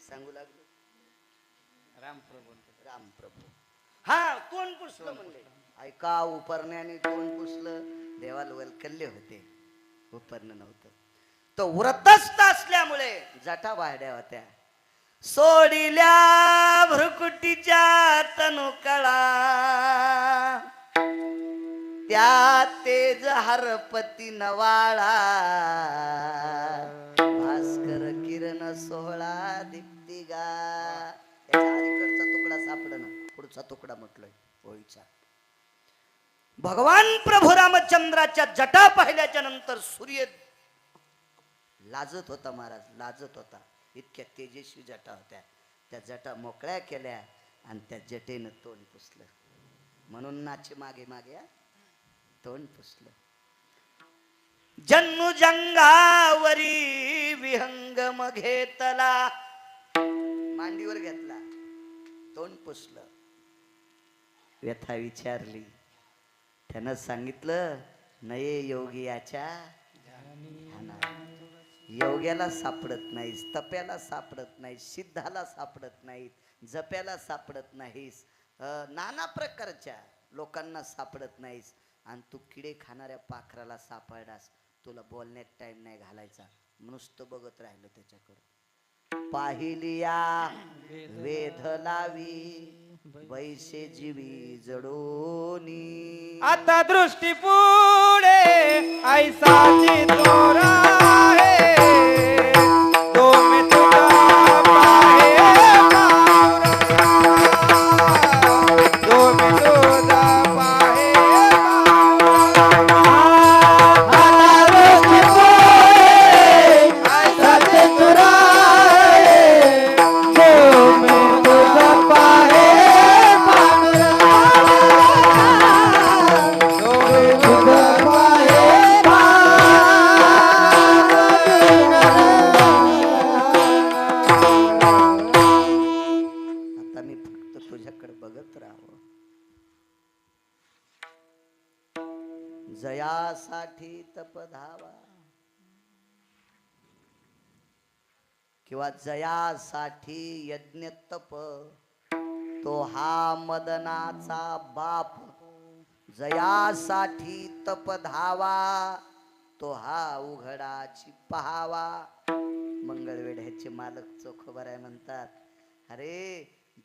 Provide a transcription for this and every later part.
सांगू लागलो? रामप्रभू. रामप्रभू. हा तोंड पुसलं म्हणले. ऐका, उपरण्याने तोंड पुसलं, देवाला वलकल्ले होते, उपरणं नव्हतं. तो व्रतस्थ असल्यामुळे जटा वाढ्या होत्या. सोडिल्या भ्रुकुटीच्या तनुकळा, त्या तेज हरपती नवाळा, भास्कर किरण सोहळा दीप्तिगा. त्याच्या अलीकडचा तुकडा सापडणं, पुढचा तुकडा म्हटलोय होळीचा. भगवान प्रभू रामचंद्राच्या जटा पाहिल्याच्या नंतर सूर्य लाजत होता, महाराज लाजत होता. इतक्या तेजस्वी जटा होत्या. त्या जटा मोकळ्या केल्या आणि त्या जटेनं तोंड पुसलं. म्हणून नाचे मागे मागे तोंड पुसलं. जन्नु जंगावरी विहंगम घेतला, मांडीवर घेतला, तोंड पुसलं. व्यथा विचारली, त्यानं सांगितलं, नये योगी याच्या योग्याला सापडत नाहीस, तप्याला सापडत नाहीस, सिद्धाला सापडत नाहीत, जप्याला सापडत नाहीस, नाना प्रकारच्या लोकांना सापडत नाहीस, आणि तू किडे खाणाऱ्या पाखराला सापडलास. तुला बोलण्यात टाइम नाही घालायचा. नुसतं बघत राहिलं त्याच्याकडं. पाहिलिया वेध लावी बैसे जीवी जडोनी, आता दृष्टी पुढे ऐसाची तोरा आहे, तो मी तुझा पाहे तो मी तुझा पाहे जयासाठी तप धावा, किंवा जयासाठी यज्ञ तप, तो हा मदनाचा बाप. जयासाठी तप धावा, तो हा उघडाची पहावा. मंगळवेढ्याचे मालक चोखोबर आहे, म्हणतात, अरे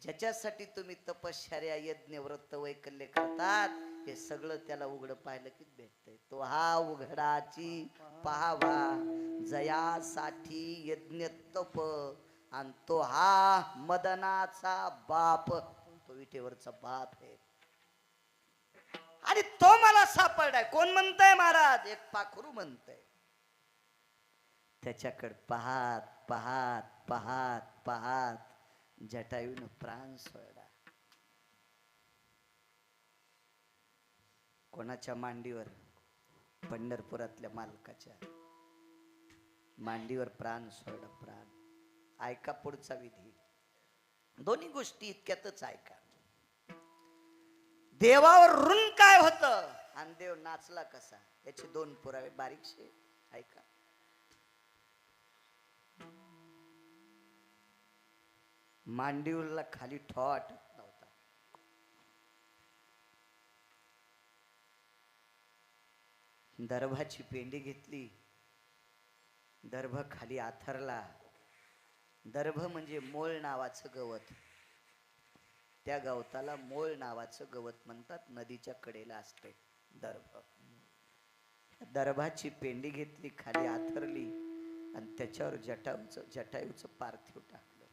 ज्याच्यासाठी तुम्ही तपश्चर्या यज्ञ व्रत वैकल्य करतात, हे सगळं त्याला उघड पाहिलं की भेटतंय. तो हा उघडाची पहावा, जयासाठी यज्ञ तप, आणि तो हा मदनाचा बाप, तो विटेवरचा बाप आहे. आणि तो मला सापडलाय. कोण म्हणताय महाराज? एक पाखरू म्हणतंय. त्याच्याकडे पाहात पाहात पाहात पाहात जटायून प्राण सोडला. कोणाच्या मांडीवर? पंढरपुरातल्या मालकाच्या मांडीवर प्राण सोडला. प्राण. ऐका पुढचा विधी. दोन्ही गोष्टी इतक्यातच ऐका. देवावर ऋण काय होतं आणि देव नाचला कसा, याचे दोन पुरावे बारीकशे ऐका. मांडीवरला खाली ठॉ आटत नव्हता. दर्भाची पेंडी घेतली, दर्भ खाली आथरला. दर्भ म्हणजे मोळ नावाचं गवत. त्या गवताला मोळ नावाचं गवत म्हणतात. नदीच्या कडेला असते दर्भ. दर्भाची पेंडी घेतली, खाली आथरली, आणि त्याच्यावर जटायूचं पार्थिव टाकलं.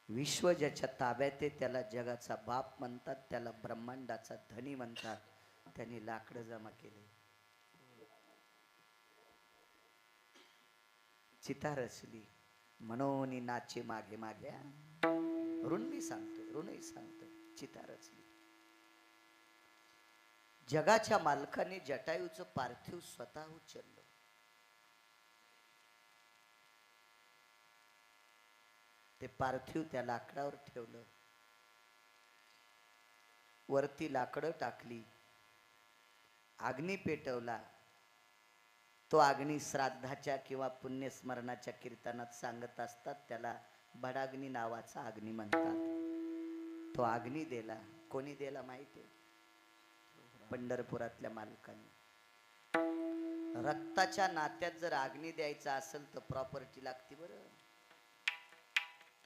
विश्व ज्याच्या ताब्यात आहे त्याला जगाचा बाप म्हणतात, त्याला ब्रह्मांडाचा धनी म्हणतात. त्यांनी लाकडं जमा केले, चिता रचली, म्हणून नाचे मागे मागे. ऋणही सांगतोय, चिता रचली. जगाच्या मालकाने जटायूचं पार्थिव स्वतः उचललं. ते पार्थिव त्या लाकडावर ठेवलं. वरती लाकडं टाकली, अग्नी पेटवला, तो अग्नी श्राद्धाच्या किंवा पुण्यस्मरणाच्या कीर्तनात सांगत असतात, त्याला भडाग्नी नावाचा अग्नी म्हणतात. तो अग्नी दिला, कोणी दिला माहिती? पंढरपुरातल्या मालकाने. रक्ताच्या नात्यात जर अग्नी द्यायचा असेल तर प्रॉपर्टी लागते बरं.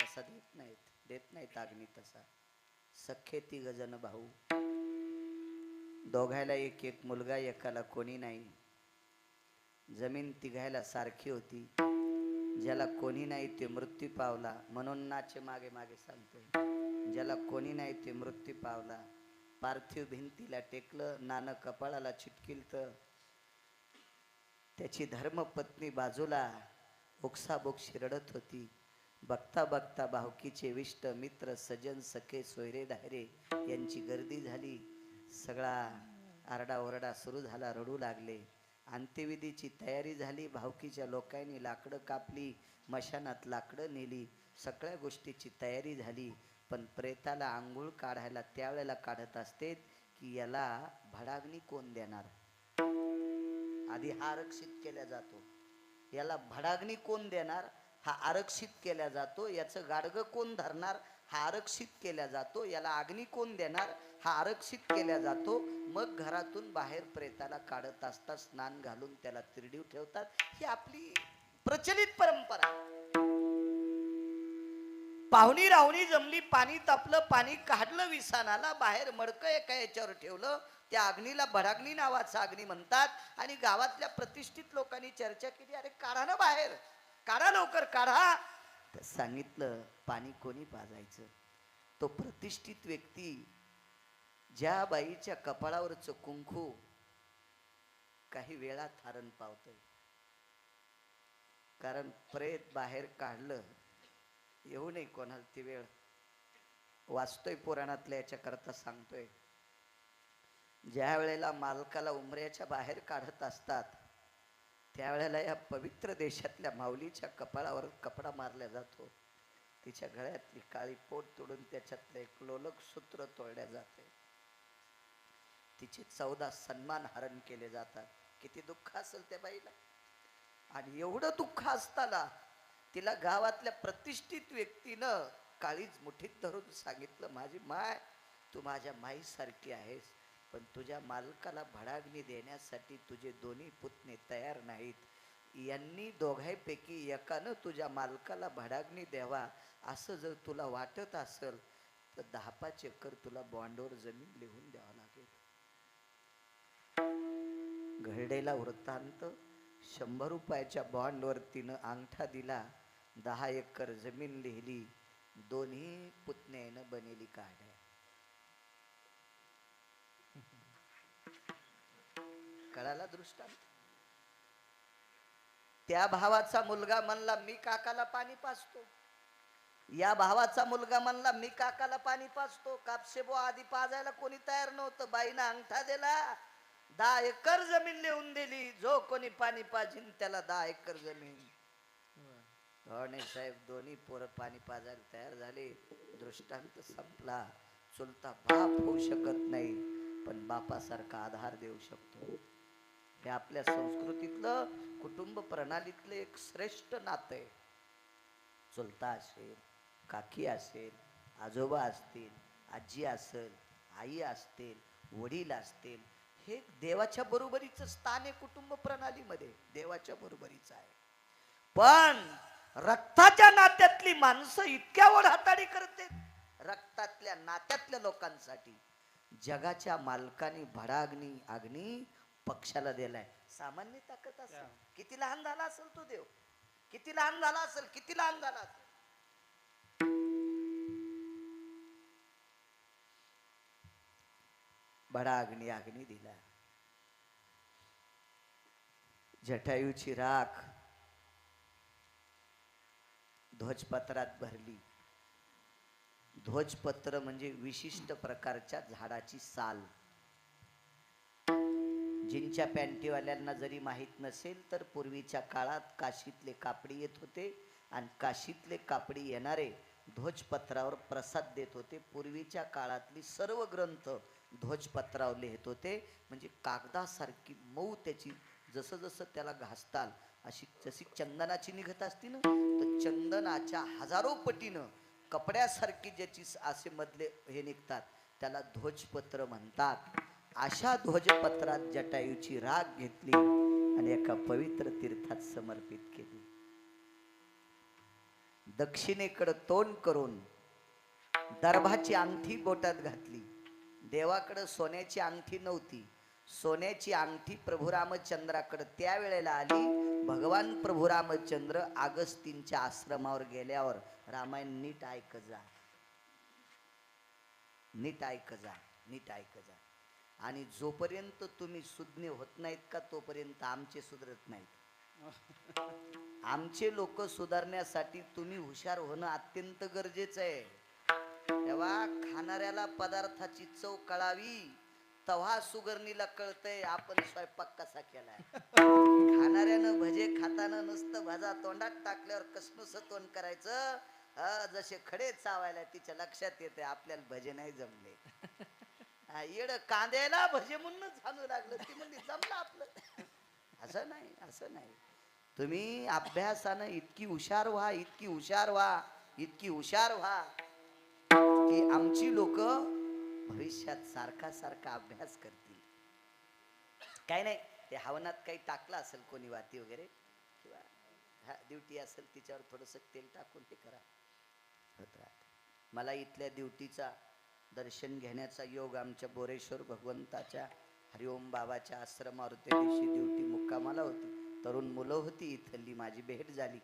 तसा देत नाहीत अग्नी तसा. सख्खे 3 जण भाऊ, दोघायला एक एक मुलगा, एकाला कोणी नाही. जमीन तिघायला सारखी होती. ज्याला कोणी नाही ते मृत्यू पावला, म्हणून नाचे मागे मागे सांगतोय. ज्याला कोणी नाही ते मृत्यू पावला. पार्थिव भिंतीला टेकलं, नानं कपाळाला चिटकिल तर त्याची धर्मपत्नी बाजूला ओक्साबोक्षी रडत होती. बघता बघता भावकीचे विष्ट मित्र सजन सखे सोयरे धायरे यांची गर्दी झाली. सगळा आरडाओरडा सुरू झाला, रडू लागले. अंत्यविधीची तयारी झाली. भावकीच्या लोकांनी लाकडं कापली, मशानात लाकडं नेली, सगळ्या गोष्टीची तयारी झाली. पण प्रेताला आंघोळ काढायला त्यावेळेला काढत असते की याला भडाग्नी कोण देणार. आधी हा आरक्षित केला जातो. याला भडाग्नी कोण देणार हा आरक्षित केला जातो. याचं गाडगं कोण धरणार हा आरक्षित केला जातो. याला अग्नी कोण देणार हा आरक्षित केला जातो. मग घरातून बाहेर प्रेताला काढत असतात, स्नान घालून त्याला तिरडीव ठेवतात. ही आपली प्रचलित परंपरा. पाहुणी राहुणी जमली, पाणी तापलं, पाणी काढलं विसानाला, बाहेर मडकं एका याच्यावर ठेवलं. त्या अग्नीला भडाग्नी नावाचा अग्नी म्हणतात. आणि गावातल्या प्रतिष्ठित लोकांनी चर्चा केली, अरे काढा ना बाहेर, काढा लवकर काढा. तर सांगितलं पाणी कोणी पाजायचं. तो प्रतिष्ठित व्यक्ती ज्या बाईच्या कपाळावरचं कुंकू काही वेळा थारण पावतोय. कारण प्रेत बाहेर काढलं, येऊ नये कोणाला ती वेळ. वाचतोय पुराणातल्या याच्या करता सांगतोय. ज्या वेळेला मालकाला उमऱ्याच्या बाहेर काढत असतात त्यावेळेला या पवित्र देशातल्या माऊलीच्या कपाळावर कपडा मारला जातो. तिच्या गळ्यातली काळी पोट तोडून त्याच्यातलं एक लोलक सूत्र तोडल्या जाते. तिचे 14 सन्मान हरण केले जातात. किती दुःख असेल त्या बाईला. आणि एवढं दुःख असताना तिला गावातल्या प्रतिष्ठित व्यक्तीनं काळीच मुठीत धरून सांगितलं, माझी माय तू माझ्या माईसारखी आहेस, पण तुझ्या मालकाला भडाग्नी देण्यासाठी तुझे दोन्ही पुतणे तयार नाहीत. यांनी दोघांपैकी एकानं तुझ्या मालकाला भडाग्नी द्यावा असं जर तुला वाटत असेल तर 10-5 एकर तुला बॉन्डवर जमीन लिहून द्यावं लागेल. घरडेला वृत्तांत. 100 रुपयाच्या बॉन्डवर तिनं अंगठा दिला, 10 एकर जमीन लिहिली, दोन्ही पुतण्यानं बनेली काढ्या. कळाला दृष्टांत. त्या भावाचा मुलगा म्हणला मी काकाला पाणी पाजतो. या भावाचा मुलगा म्हणला मी काकाला पाणी पाजतो. कापसेबो आधी पाजायला कोणी तयार नव्हतं. बाईनं अंगठा दिला, 10 एकर जमीन लिहून दिली. जो कोणी पाणी पाजीन त्याला 10 एकर जमीन. धोणे साहेब दोन्ही पोरं पाणी पाजायला तयार झाले. दृष्टांत संपला. चुलता बाप होऊ शकत नाही, पण बापासारखा आधार देऊ शकतो. हे आपल्या संस्कृतीतलं कुटुंब प्रणालीतलं एक श्रेष्ठ नातं आहे. चुलता असेल, काकी असेल, आजोबा असतील, आजी असेल, आई असतील, वडील असतील, हे देवाच्या बरोबरीचं स्थान आहे कुटुंब प्रणालीमध्ये. देवाच्या बरोबरीचं आहे. पण रक्ताच्या नात्यातली माणसं इतक्या ओढाताडी करते. रक्तातल्या नात्यातल्या लोकांसाठी जगाच्या मालकाने भडाग्नी अग्नी पक्षाला दिलाय. सामान्य ताकद असेल. किती लहान झाला असेल तो देव, किती लहान झाला असेल, किती लहान झाला असेल. भडाग्नी अग्नी दिला. जटायूची राख ध्वजपत्रात भरली. ध्वजपत्र म्हणजे विशिष्ट प्रकारच्या झाडाची साल. जिनच्या पॅन्टीवाल्यांना जरी माहीत नसेल तर पूर्वीच्या काळात काशीतले कापडी येत होते आणि काशीतले कापडी येणारे ध्वजपत्रावर प्रसाद देत होते. पूर्वीच्या काळातली सर्व ग्रंथ ध्वजपत्रावर लिहित होते. म्हणजे कागदासारखी मऊ त्याची जसं जसं त्याला घासताल अशी जशी चंदनाची निघत असती ना, तर चंदनाच्या हजारो पटीनं कपड्यासारखी ज्याची असे मधले हे निघतात त्याला ध्वजपत्र म्हणतात. अशा ध्वजपत्रात जटायूची राख घेतली आणि एका पवित्र तीर्थात समर्पित केली. दक्षिणेकडे तोंड करून दर्भाची अंगठी बोटात घातली. देवाकडे सोन्याची अंगठी नव्हती. सोन्याची अंगठी प्रभू रामचंद्राकडे त्यावेळेला आली. भगवान प्रभू रामचंद्र अगस्तींच्या आश्रमावर गेल्यावर रामायण नीट ऐक जा, नीट ऐक जा, नीट ऐक जा. आणि जोपर्यंत तुम्ही सुज्ञ होत नाहीत का तोपर्यंत आमचे सुधरत नाहीत. आमचे लोक सुधारण्यासाठी तुम्ही हुशार होणं अत्यंत गरजेचं आहे. तेव्हा खाणाऱ्याला पदार्थाची चव कळावी तेव्हा सुगरणीला कळतंय आपण स्वयंपाक कसा केलाय. खाणाऱ्यानं भजे खाताना नुसतं भजा तोंडात टाकल्यावर कसनुस तोंड करायचं, जसे खडे चावायला तिच्या लक्षात येते आपल्याला भजे नाही जमले. येड कांद्याला भजे म्हणून सांगू लागलं, ती म्हणली जमलं आपलं. असं नाही, असं नाही. तुम्ही अभ्यासानं इतकी हुशार व्हा, इतकी हुशार व्हा, इतकी हुशार व्हा की आमची लोक भविष्यात सारखा सारखा अभ्यास करतील. काय नाही, ते हवनात काही टाकलं असेल कोणी वाती वगैरे किंवा ड्युटी असेल तिच्यावर थोडंसं तेल टाकून ते करा, होत राहत. मला इथल्या ड्युटीचा दर्शन घेण्याचा योग आमच्या बोरेश्वर भगवंताच्या हरिओम बाबाच्या आश्रमावर त्या दिवशी ड्युटी मुक्कामाला होती. तरुण मुलं होती इथली, माझी भेट झाली.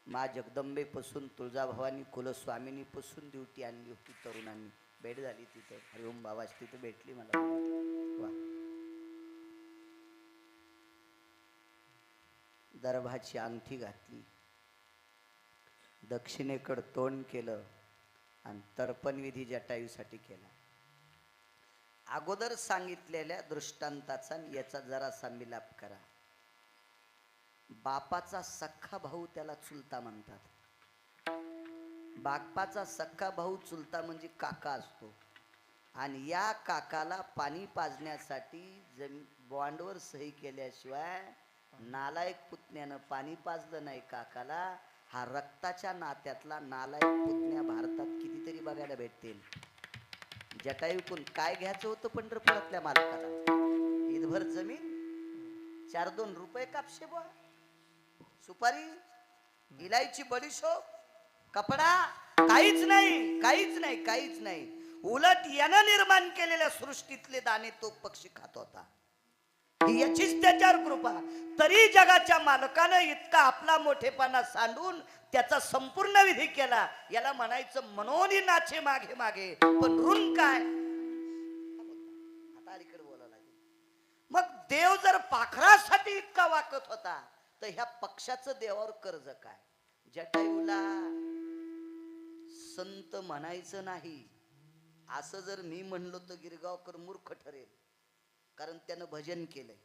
मा जगदंबेपासून तुळजाभवानी कुलस्वामिनीपासून ड्युटी आणली होती. तरुणांनी भेट झाली तिथे, हरिओम बाबाच तिथे भेटली मला. वा, दर्भाची अंगठी घातली, दक्षिणेकडे तोंड केलं आणि तर्पण विधी जटायूसाठी केला. अगोदर सांगितलेल्या दृष्टांताचा याचा जरासा मिलाप करा. बापाचा सख्खा भाऊ त्याला चुलता म्हणतात. बापाचा सख्खा भाऊ चुलता म्हणजे काका असतो. आणि या काकाला पाणी पाजण्यासाठी बॉन्डवर सही केल्याशिवाय नालायक पुतण्यानं पाणी पाजलं नाही काकाला. हा रक्ताच्या नात्यातला नालायक पुतण्या भारतात कितीतरी बघायला भेटतील. जटायूकून काय घ्यायचं होतं पंढरपुरातल्या मालकाला? ईदभर जमीन, 4-2 रुपये कापशे बुवा, सुपारी, इलायची, बडीशोप, कपडा, काहीच नाही, काहीच नाही, काहीच नाही. उलट यानं निर्माण केलेल्या सृष्टीतले दाणे तो पक्षी खात होता. याचीच त्याच्यावर कृपा. तरी जगाच्या मालकानं इतका आपला मोठेपणा सांडून त्याचा संपूर्ण विधी केला. याला म्हणायचं मनोनी नाचे मागे मागे, पण ऋण काय? आता अलीकडे बोलावं लागेल. मग देव जर पाखरासाठी इतका वाकत होता तर ह्या पक्षाचं देवावर कर्ज काय? जटायूला संत म्हणायचं नाही असं जर मी म्हणलो तर गिरगावकर मूर्ख ठरेल. कारण त्यानं भजन केलंय.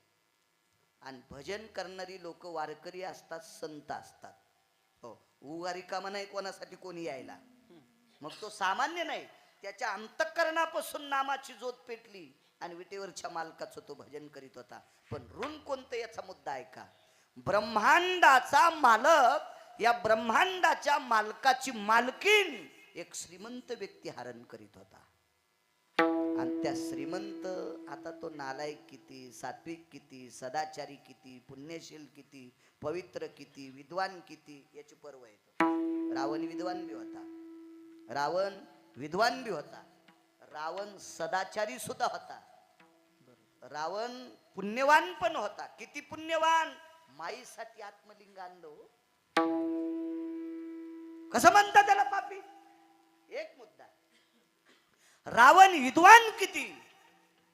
आणि भजन करणारी लोक वारकरी असतात, संत असतात. हो, उगारी कामा नाही कोणासाठी कोणी यायला. मग तो सामान्य नाही, त्याच्या अंतःकरणापासून नामाची ज्योत पेटली आणि विटेवरच्या मालकाचं तो भजन करीत होता. पण ऋण कोणतं याचा मुद्दा आहे का? ब्रह्मांडाचा मालक, या ब्रह्मांडाच्या मालकाची मालकीन एक श्रीमंत व्यक्ती हरण करीत होता. आणि त्या श्रीमंत, आता तो नालायक किती, सात्विक किती, सदाचारी किती, पुण्यशील किती, पवित्र किती, विद्वान किती याची पर्व येतो. रावण विद्वान बी होता, रावण विद्वान बी होता, रावण सदाचारी सुद्धा होता, रावण पुण्यवान पण होता. किती पुण्यवान! माईसाठी आत्मलिंग आणलो. कसं म्हणता त्याला पापी? एक मुद्दा. रावण विद्वान किती!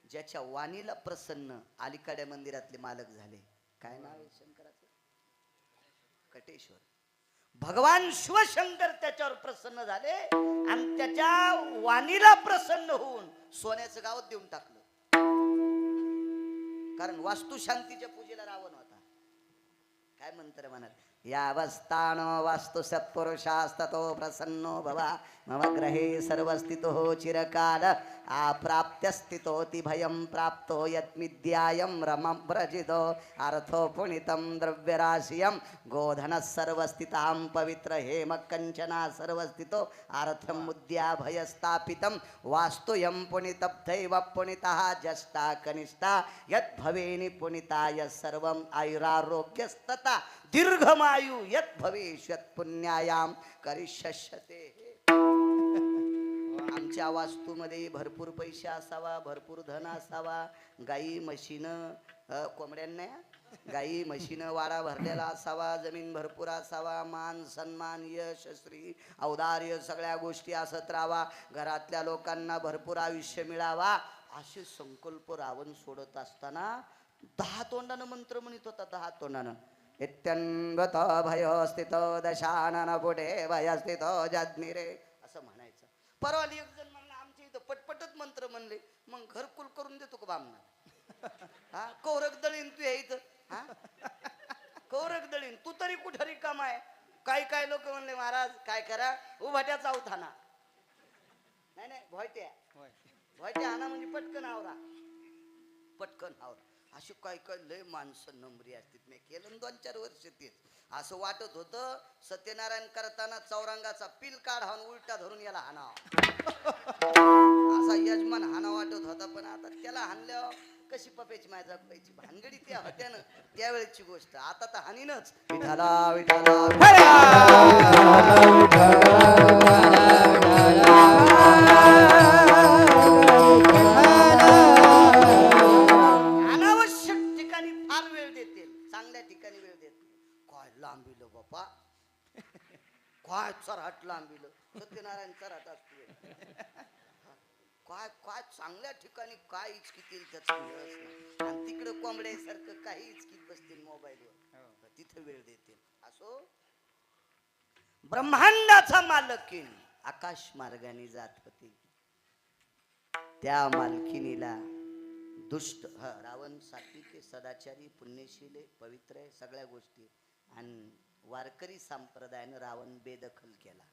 ज्याच्या वाणीला प्रसन्न अलीकडे मंदिरातले मालक झाले. काय नाव आहे शंकराचं? कटेश्वर. भगवान शिवशंकर त्याच्यावर प्रसन्न झाले आणि त्याच्या वाणीला प्रसन्न होऊन सोन्याचं गाव देऊन टाकलं. कारण वास्तुशांतीच्या पूजेला रावण होता. काय म्हणतात म्हणाल, यावस्थानो वास्तु सत्पुरुषास्ततो प्रसन्नो भव मम ग्रहे सर्वस्थितो चिरकाल आप्राप्य स्थितोति भयं प्राप्तो यत्मिद्यायं रमं व्रजितो अर्थो पुनितं द्रव्यराशियं गोधनः सर्वस्थितां पवित्र हेम कञ्चना सर्वस्थितो अर्थं मुद्याभयस्थापितं वास्तुयं पुनितब्धैव पुनितः ज्येष्ठा कनिष्ठा यद्भवेनि पुनिताय सर्वं आयुरारोग्यस्तता दीर्घमायु यत् भविष्यत् पुण्यायां करिष्यते. आमच्या वास्तूमध्ये भरपूर पैसे असावा, भरपूर धन असावा, गाई म्हशीनं कोंबड्यांना गाई म्हशीनं वाडा भरलेला असावा, जमीन भरपूर असावा, मान सन्मान यश श्री औदार्य सगळ्या गोष्टी असत राहावा, घरातल्या लोकांना भरपूर आयुष्य मिळावा असे संकल्प रावण सोडत असताना 10 तोंडानं मंत्र म्हणत होता. 10 तोंडानं इत्यन्वत भय स्थित दशानन पुढे भय स्थित जज्ञिरे असं म्हणायचं. परवा एक जण म्हणलं आमच्या इथं पटपटच मंत्र म्हणले, मग घरकुल करून देतो का बामना? हा कौरक दळीन तू इथं, हा कौरक दळीन तू तरी कुठं रिकाम आहे? काय लोक म्हणले महाराज काय करा उभाट्याचा उठाना नाही नाही भोयट्या आणा म्हणजे पटकन आवरा, पटकन आवरा. अशी काय लय माणसं नंबरी असतात. मी केलं 2-4 वर्ष तेच. असं वाटत होतं सत्यनारायण करताना चौरंगाचा पिल काढावून उलटा धरून याला हाणावा असा यजमान हाना वाटत होता. पण आता त्याला हाणल्यावर कशी पप्याची माय जगवायची भानगडी त्या होत्यानं त्यावेळेची गोष्ट. आता तर हानीनच. विठाला विठाला बापा काय चराट लांबिलं. सत्यनारायण चराट असतो काय चांगल्या ठिकाणी काय इचकितील त्याचं मिळत नाही. आणि तिकडं कोंबड्यासारखं काही इचकीत बसतील मोबाईलवर, तिथं वेळ देतील. असो ब्रह्मांडाचा मालकीन आकाश मार्गाने जात होती. त्या मालकिनीला दुष्ट रावण सात्विक सदाचारी पुण्यशील पवित्र आहे सगळ्या गोष्टी. आणि वारकरी संप्रदायानं रावण बेदखल केला.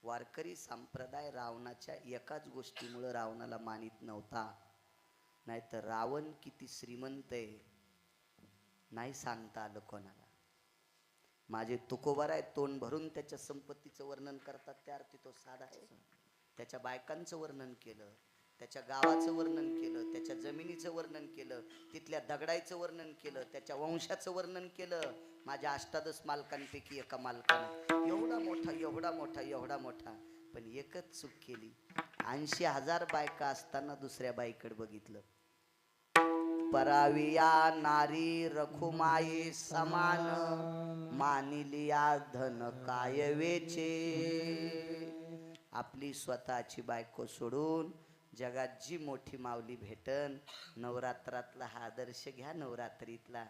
वारकरी संप्रदाय रावणाच्या एकाच गोष्टीमुळे रावणाला मानित नव्हता. नाहीतर रावण किती श्रीमंत आहे नाही सांगता आलं कोणाला. माझे तुकोबर आहे तोंड भरून त्याच्या संपत्तीचं वर्णन करतात. त्या अर्थी तो साधा आहे. त्याच्या बायकांचं वर्णन केलं, त्याच्या गावाचं वर्णन केलं, त्याच्या जमिनीचं वर्णन केलं, तिथल्या दगडायचं वर्णन केलं, त्याच्या वंशाचं वर्णन केलं. माझ्या 18 मालकांपैकी एका मालकानं एवढा मोठा पण एकच चूक केली. 80,000 बायका असताना दुसऱ्या बाईकडे बघितलं. पराविया नारी रखुमाई समान मानिलिया धन काय वेचे. आपली स्वतःची बायको सोडून जगात जी मोठी माऊली भेटन, नवरात्रातला हा आदर्श घ्या. नवरात्रीतला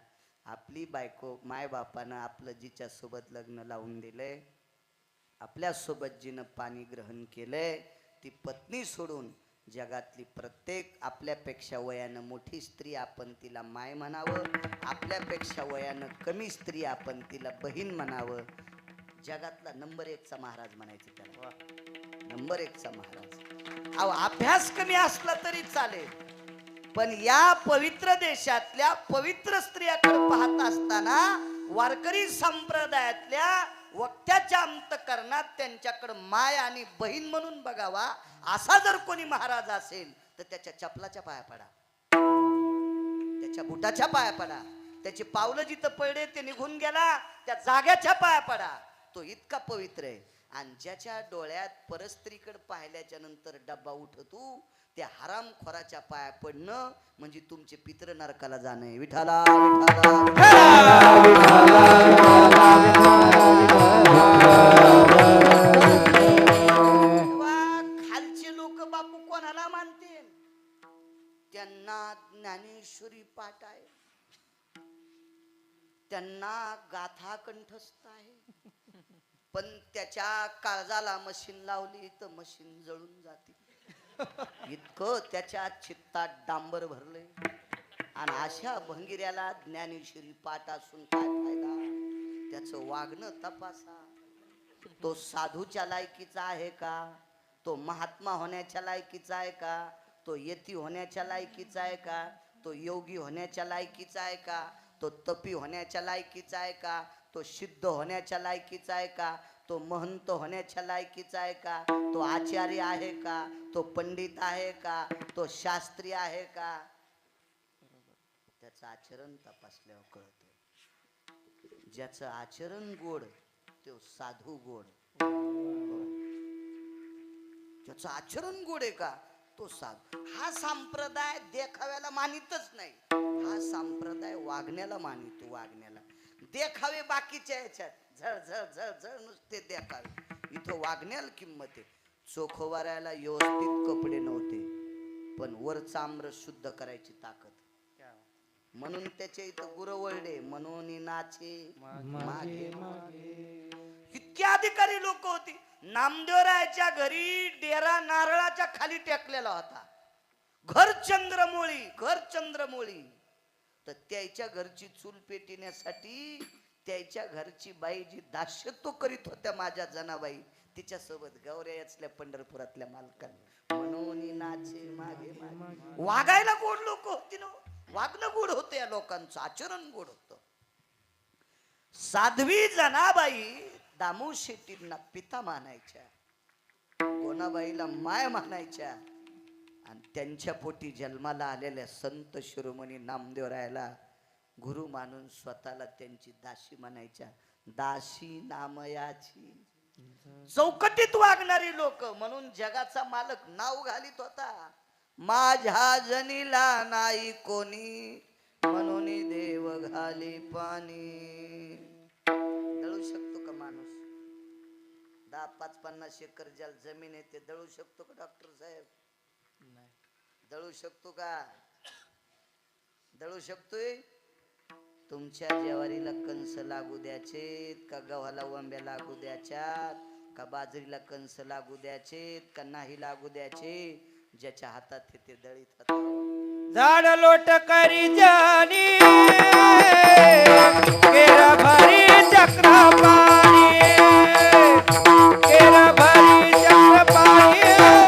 आपली बायको मायबापानं आपलं जिच्या सोबत लग्न लावून दिलंय, आपल्या सोबत जिनं पाणी ग्रहण केलंय, ती पत्नी सोडून जगातली प्रत्येक आपल्यापेक्षा वयानं मोठी स्त्री आपण तिला माय म्हणावं, आपल्यापेक्षा वयानं कमी स्त्री आपण तिला बहीण म्हणावं. जगातला नंबर 1चा महाराज म्हणायचं त्याला. नंबर 1चा महाराज. अहो अभ्यास कमी असला तरी चालेल, पण या पवित्र देशातल्या पवित्र स्त्रियाकडे पाहत असताना वारकरी संप्रदायातल्या वक्त्याच्या अंतकरणात त्यांच्याकडे माय आणि बहीण म्हणून बघावा असा जर कोणी महाराज असेल तर त्याच्या चपलाच्या पाया पडा, त्याच्या बुटाच्या पाया पडा, त्याची पावलं जिथं पडले ते निघून गेला त्या जाग्याच्या पाया पडा. तो इतका पवित्र आहे. आणि ज्याच्या डोळ्यात परस्त्रीकडे पाहिल्याच्या नंतर डब्बा उठतो त्या हरामखोराच्या पाया पडणं म्हणजे तुमचे पित्र नरकाला जाणे. विठाला खालचे लोक बापू कोणाला मानते? त्यांना ज्ञानेश्वरी पाठ आहे, त्यांना गाथा कंठस्थ आहे, पण त्याच्या काळजाला मशीन लावली तर मशीन जळून जाते. इतकं त्याच्या चित्तात डांबर भरले. आणि अशा भंगिऱ्याला ज्ञानेश्वरी पाठ असून काय फायदा? त्याचं वागणं तपासा. तो साधूच्या लायकीचा आहे का? तो महात्मा होण्याच्या लायकीचा आहे का? तो यती होण्याच्या लायकीचा आहे का? तो योगी होण्याच्या लायकीचा आहे का? तो तपी होण्याच्या लायकीचा आहे का? तो सिद्ध होण्याच्या लायकीचा आहे का? तो महंत होण्याच्या लायकीचा आहे का? तो आचार्य आहे का? तो पंडित आहे का? तो शास्त्री आहे का? त्याचं आचरण तपासल्यावर कळतं. ज्याचं आचरण गोड तो साधू गोड. ज्याचं आचरण गोड आहे का तो साधू. हा संप्रदाय देखाव्याला मानितच नाही. हा संप्रदाय वागण्याला मानितो. वागण्याला देखावे बाकीच्या याच्यात झळ झळ झळ झळ नुसते देखावे. इथं वागण्याला किंमत आहे. चोखोवाऱ्याला व्यवस्थित कपडे नव्हते पण वरचा आम्र शुद्ध करायची ताकद. म्हणून त्याच्या इथं गुरवळले म्हणून नाचे मागे मागे. इतक्या अधिकारी लोक होती. नामदेवरायाच्या घरी डेरा नारळाच्या खाली टेकलेला होता. घर चंद्रमोळी. तर त्याच्या घरची चूल पेटण्यासाठी त्याच्या घरची बाई जी दास्यत्व करीत होत्या माझ्या जनाबाई तिच्यासोबत गौऱ्या याचल्या पंढरपुरातल्या मालकांना म्हणून नाचे मागे मागे. वागायला गोड लोक होती ना. वागणं गोड होतं. या लोकांचं आचरण गोड होतं. साध्वी जनाबाई दामू शेट्टींना पिता मानायच्या, कोणाबाईला माय मानायच्या आणि त्यांच्या पोटी जन्माला आलेल्या संत शिरोमणी नामदेवरायाला गुरु मानून स्वतःला त्यांची दासी म्हणायच्या. दासी नामयाची. चौकटीत वागणारी लोक. म्हणून जगाचा मालक नाव घालीत होता. माझ्या जनीला नाही कोणी म्हणून देव घाली पाणी. दळू शकतो का माणूस? 10-50 एकर ज्याला जमीन आहे ते दळू शकतो का डॉक्टर साहेब? दळू शकतो का? दळू शकतोय? तुमच्या ज्वारीला कंस लागू द्यायचेत का गव्हाला वंब्या लागू द्याच्यात का बाजरीला कंस लागू द्यायचेत का नाही लागू द्यायचे? ज्याच्या हातात ते दळीत हात. झाड लोट करी जानी केरा भारी चक्रा